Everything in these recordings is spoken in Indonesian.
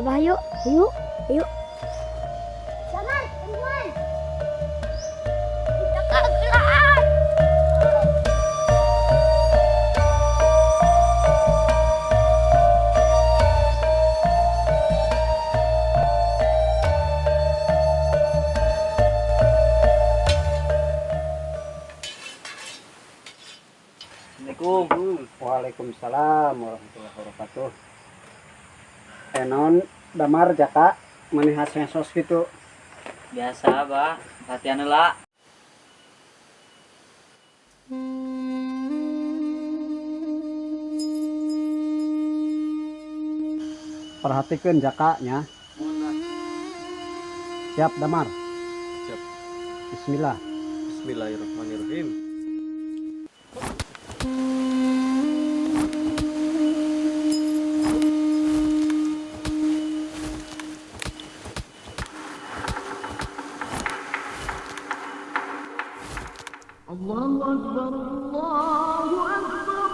Abah yuk. Yuk. Yuk. Jangan, teman. Kita kagelan. Assalamualaikum. Waalaikumsalam warahmatullahi wabarakatuh. Non damar jaka manehas sensos gitu. Biasa, Bah. Latihan heula. Perhatikeun jakanya. Siap damar. Siap. Bismillah. Bismillahirrahmanirrahim. Allahu Akbar, Allahu Akbar.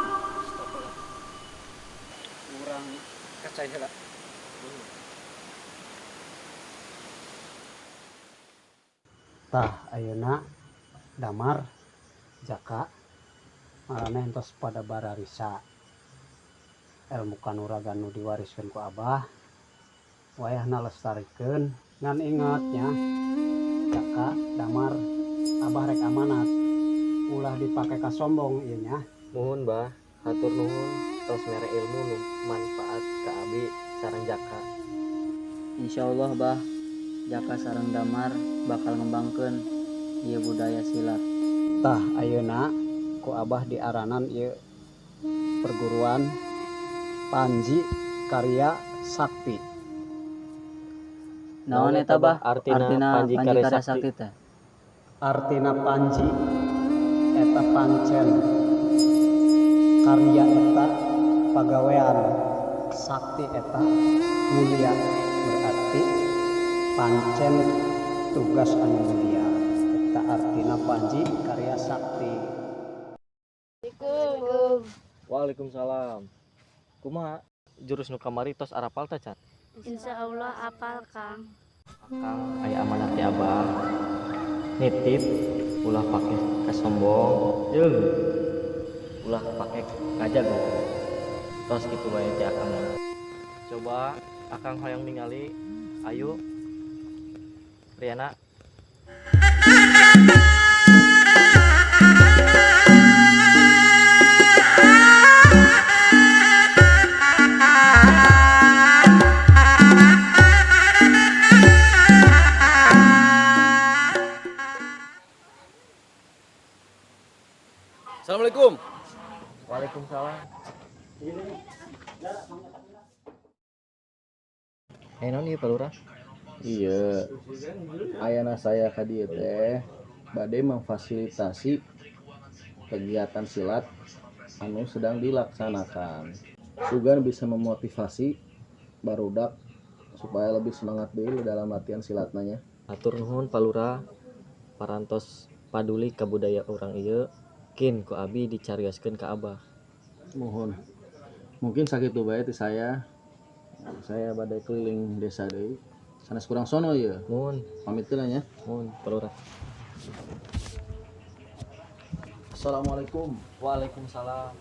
Kurang kacai heula. Tah ayeuna damar jaka maraneh entos pada bararisa. Ilmu kanuragan nu diwariskeun ku Abah wayahna lestarikeun ngan ingetnya jaka damar Abah rek amanat ulah dipake ka sombong ieu nya. Nuhun, Bah. Hatur nuhun. Tos mere ilmu nu manfaat ka abi sareng Jaka. Insyaallah, Bah. Jaka sareng Damar bakal ngembangkeun ieu budaya silat. Tah ayeuna ku Abah diaranan ieu perguruan Panji Karya Sakti. Naon eta, Bah? Artina Panji Karya Sakti teh? Artina Panji eta pancen karya eta pagawean, sakti eta mulia, berarti pancen tugas anu mulia. Eta artina Panji Karya Sakti. Assalamualaikum. Waalaikumsalam. Kumaha jurus nu kamari tos arapal teh, Can? Insyaallah apal, Kang. Akang aya amanat ti Abah. Nitip ulah pake kesombong jeung ulah pake kajago. Tos kitu bae ti akang mah. Coba akang hoyong ningali ayu Riana. Assalamualaikum. Waalaikumsalam. Naon ieu Palura? Iya, ayana saya ka dieu teh bade memfasilitasi kegiatan silat anu sedang dilaksanakan. Sugan bisa memotivasi barudak supaya lebih semangat deui dalam latihan silatnya. Hatur nuhun Palura. Parantos paduli ka budaya urang ieu, kin ku abi dicarioskeun ka Abah. Mohon. Mungkin sakitu bae ti saya. Saya badai keliling desa deui. Sanes kurang sono ieu. Nuhun, Pamit heula nya. nuhun Palura. Assalamualaikum. Waalaikumsalam.